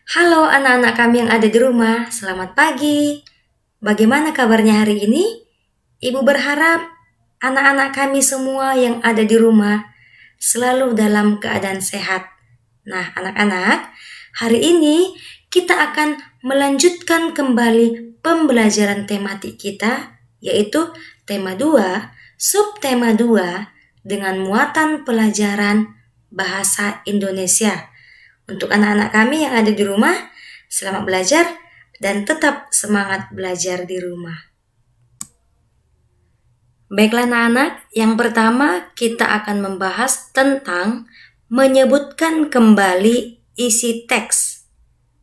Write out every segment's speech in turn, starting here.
Halo anak-anak kami yang ada di rumah, selamat pagi. Bagaimana kabarnya hari ini? Ibu berharap anak-anak kami semua yang ada di rumah selalu dalam keadaan sehat. Nah, anak-anak, hari ini kita akan melanjutkan kembali pembelajaran tematik kita, yaitu tema 2, subtema 2, dengan muatan pelajaran bahasa Indonesia. Untuk anak-anak kami yang ada di rumah, selamat belajar dan tetap semangat belajar di rumah. Baiklah anak-anak, yang pertama kita akan membahas tentang menyebutkan kembali isi teks.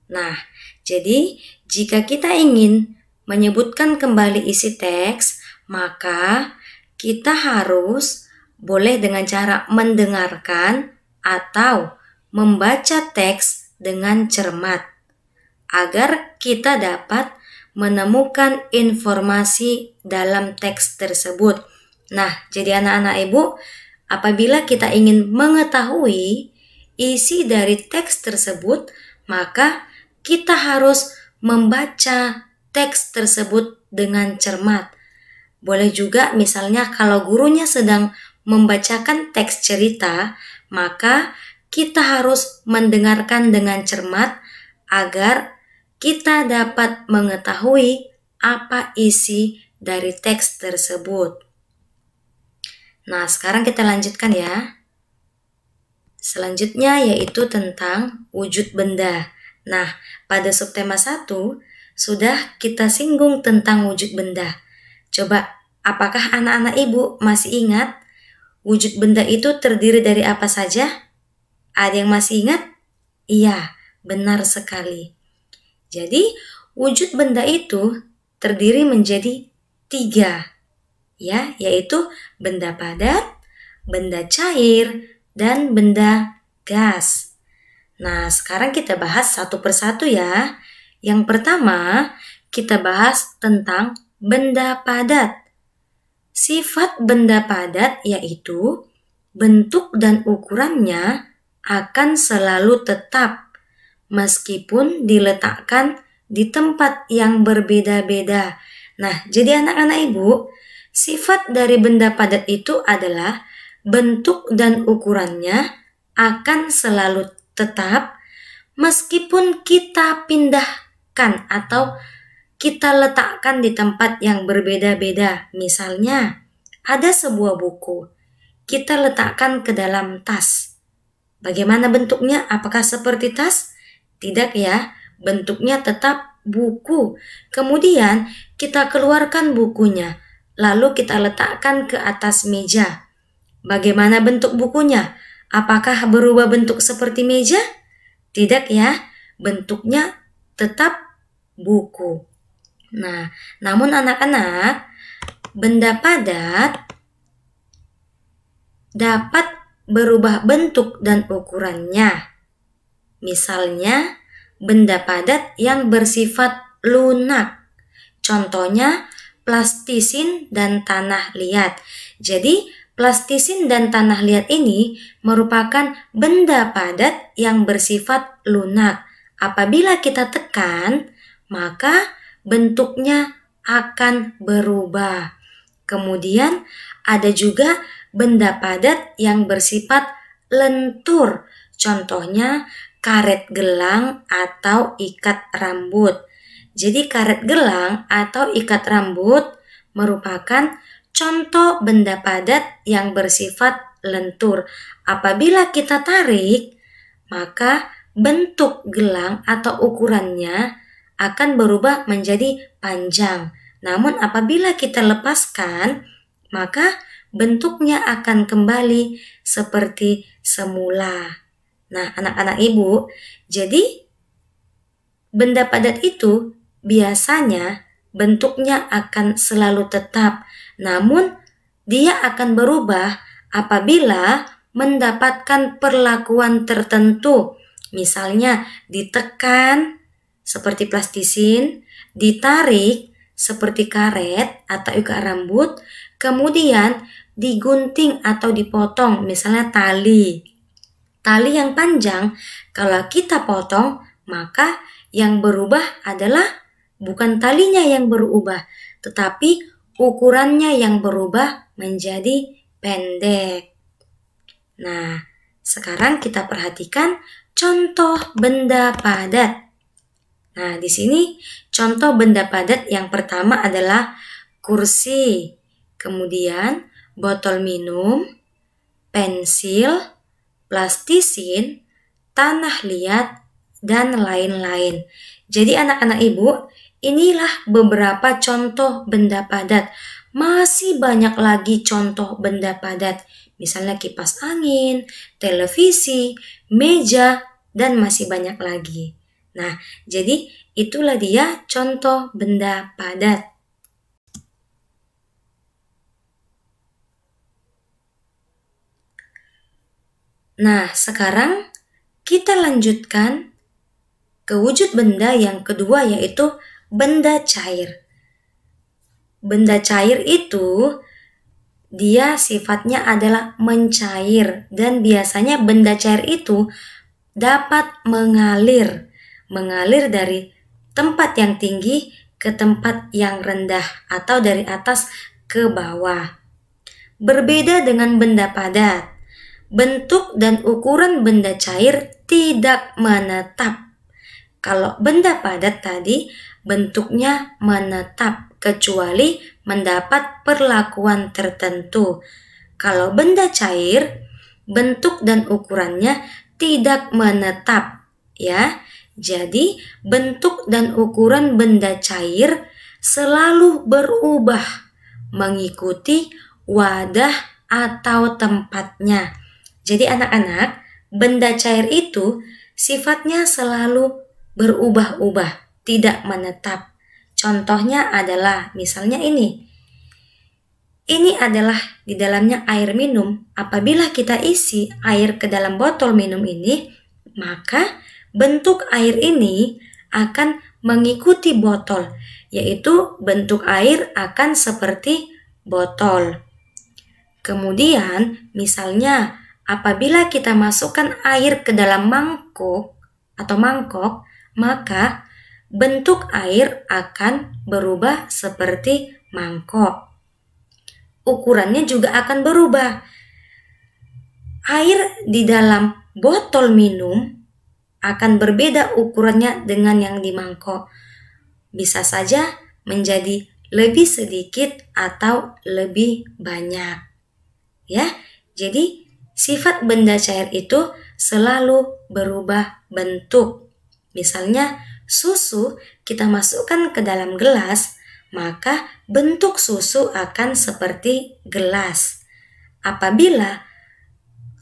Nah, jadi jika kita ingin menyebutkan kembali isi teks, maka kita harus boleh dengan cara mendengarkan atau membaca teks dengan cermat agar kita dapat menemukan informasi dalam teks tersebut. Nah, jadi anak-anak ibu, apabila kita ingin mengetahui isi dari teks tersebut, maka kita harus membaca teks tersebut dengan cermat. Boleh juga misalnya kalau gurunya sedang membacakan teks cerita, maka kita harus mendengarkan dengan cermat agar kita dapat mengetahui apa isi dari teks tersebut. Nah, sekarang kita lanjutkan ya. Selanjutnya yaitu tentang wujud benda. Nah, pada subtema 1 sudah kita singgung tentang wujud benda. Coba, apakah anak-anak ibu masih ingat wujud benda itu terdiri dari apa saja? Ada yang masih ingat? Iya, benar sekali. Jadi, wujud benda itu terdiri menjadi 3, ya, yaitu benda padat, benda cair, dan benda gas. Nah, sekarang kita bahas satu persatu ya. Yang pertama, kita bahas tentang benda padat. Sifat benda padat yaitu bentuk dan ukurannya akan selalu tetap meskipun diletakkan di tempat yang berbeda-beda. Nah, jadi anak-anak ibu, sifat dari benda padat itu adalah bentuk dan ukurannya akan selalu tetap meskipun kita pindahkan atau kita letakkan di tempat yang berbeda-beda. Misalnya, ada sebuah buku, kita letakkan ke dalam tas. Bagaimana bentuknya? Apakah seperti tas? Tidak ya, bentuknya tetap buku. Kemudian kita keluarkan bukunya, lalu kita letakkan ke atas meja. Bagaimana bentuk bukunya? Apakah berubah bentuk seperti meja? Tidak ya, bentuknya tetap buku. Nah, namun anak-anak, benda padat dapat berubah bentuk dan ukurannya. Misalnya, benda padat yang bersifat lunak. Contohnya, plastisin dan tanah liat. Jadi, plastisin dan tanah liat ini merupakan benda padat yang bersifat lunak. Apabila kita tekan, maka bentuknya akan berubah. Kemudian, ada juga benda padat yang bersifat lentur. Contohnya karet gelang atau ikat rambut. Jadi karet gelang atau ikat rambut merupakan contoh benda padat yang bersifat lentur. Apabila kita tarik, maka bentuk gelang atau ukurannya akan berubah menjadi panjang. Namun apabila kita lepaskan, maka bentuknya akan kembali seperti semula. Nah, anak-anak ibu, jadi benda padat itu biasanya bentuknya akan selalu tetap, namun dia akan berubah apabila mendapatkan perlakuan tertentu. Misalnya ditekan seperti plastisin, ditarik seperti karet atau ikat rambut, kemudian digunting atau dipotong, misalnya tali. Tali yang panjang, kalau kita potong, maka yang berubah adalah bukan talinya yang berubah, tetapi ukurannya yang berubah menjadi pendek. Nah, sekarang kita perhatikan contoh benda padat. Nah, di sini contoh benda padat yang pertama adalah kursi, kemudian botol minum, pensil, plastisin, tanah liat, dan lain-lain. Jadi anak-anak ibu, inilah beberapa contoh benda padat. Masih banyak lagi contoh benda padat, misalnya kipas angin, televisi, meja, dan masih banyak lagi. Nah, jadi itulah dia contoh benda padat. Nah, sekarang kita lanjutkan ke wujud benda yang kedua, yaitu benda cair. Benda cair itu dia sifatnya adalah mencair, dan biasanya benda cair itu dapat mengalir dari tempat yang tinggi ke tempat yang rendah atau dari atas ke bawah. Berbeda dengan benda padat, bentuk dan ukuran benda cair tidak menetap. Kalau benda padat tadi bentuknya menetap kecuali mendapat perlakuan tertentu. Kalau benda cair, bentuk dan ukurannya tidak menetap, ya. Jadi, bentuk dan ukuran benda cair selalu berubah mengikuti wadah atau tempatnya. Jadi anak-anak, benda cair itu sifatnya selalu berubah-ubah, tidak menetap. Contohnya adalah misalnya ini. Ini adalah di dalamnya air minum. Apabila kita isi air ke dalam botol minum ini, maka bentuk air ini akan mengikuti botol, yaitu bentuk air akan seperti botol. Kemudian, misalnya apabila kita masukkan air ke dalam mangkuk atau mangkok, maka bentuk air akan berubah seperti mangkok. Ukurannya juga akan berubah. Air di dalam botol minum akan berbeda ukurannya dengan yang di mangkok. Bisa saja menjadi lebih sedikit atau lebih banyak. Ya, jadi sifat benda cair itu selalu berubah bentuk. Misalnya susu kita masukkan ke dalam gelas, maka bentuk susu akan seperti gelas. Apabila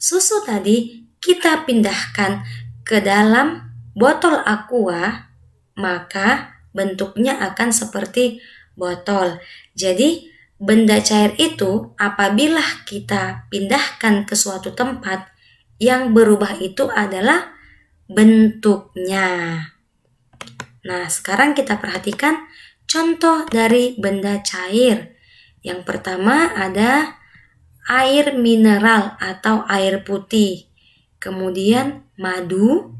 susu tadi kita pindahkan ke dalam botol aqua, maka bentuknya akan seperti botol. Jadi benda cair itu apabila kita pindahkan ke suatu tempat, yang berubah itu adalah bentuknya. Nah, sekarang kita perhatikan contoh dari benda cair. Yang pertama ada air mineral atau air putih. Kemudian madu,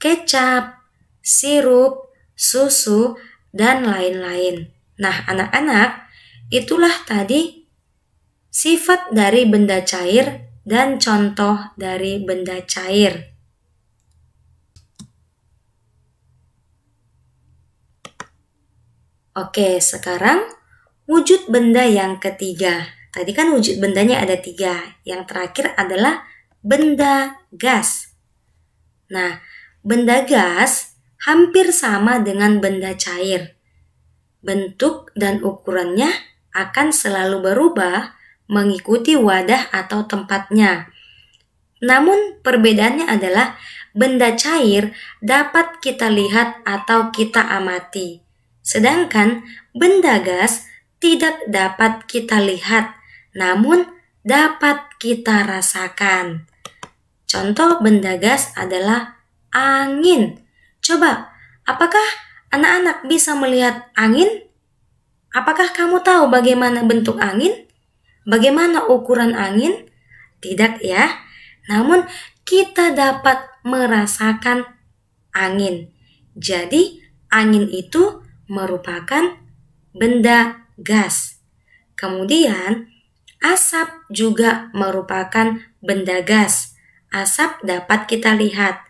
kecap, sirup, susu, dan lain-lain. Nah, anak-anak, itulah tadi sifat dari benda cair dan contoh dari benda cair. Oke, sekarang wujud benda yang ketiga. Tadi kan wujud bendanya ada 3. Yang terakhir adalah benda gas. Nah, benda gas hampir sama dengan benda cair. Bentuk dan ukurannya akan selalu berubah mengikuti wadah atau tempatnya. Namun perbedaannya adalah benda cair dapat kita lihat atau kita amati. Sedangkan benda gas tidak dapat kita lihat, namun dapat kita rasakan. Contoh benda gas adalah angin. Coba, apakah anak-anak bisa melihat angin? Apakah kamu tahu bagaimana bentuk angin? Bagaimana ukuran angin? Tidak ya. Namun kita dapat merasakan angin. Jadi, angin itu merupakan benda gas. Kemudian, asap juga merupakan benda gas. Asap dapat kita lihat.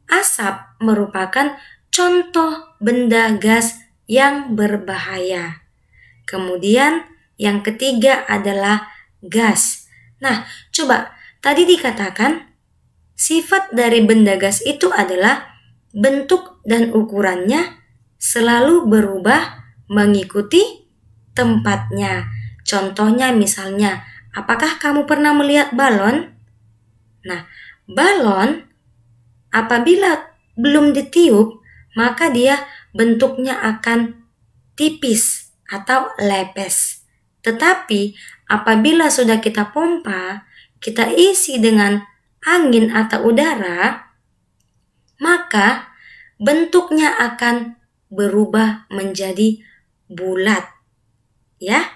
Asap merupakan contoh benda gas yang berbahaya. Kemudian, yang ketiga adalah gas. Nah, coba tadi dikatakan sifat dari benda gas itu adalah bentuk dan ukurannya selalu berubah mengikuti tempatnya. Contohnya misalnya, apakah kamu pernah melihat balon? Nah, balon apabila belum ditiup, maka dia bentuknya akan tipis atau lepes. Tetapi apabila sudah kita pompa, kita isi dengan angin atau udara, maka bentuknya akan berubah menjadi bulat. Ya,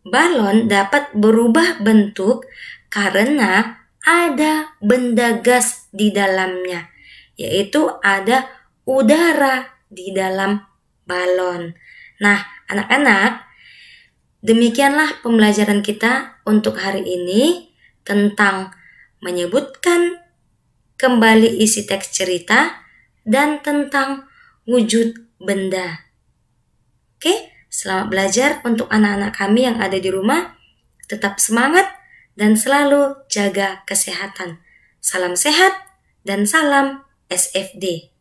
balon dapat berubah bentuk karena ada benda gas di dalamnya, yaitu ada udara di dalam balon. Nah, anak-anak, demikianlah pembelajaran kita untuk hari ini tentang menyebutkan kembali isi teks cerita dan tentang wujud benda. Oke, selamat belajar untuk anak-anak kami yang ada di rumah. Tetap semangat dan selalu jaga kesehatan. Salam sehat dan salam SFD.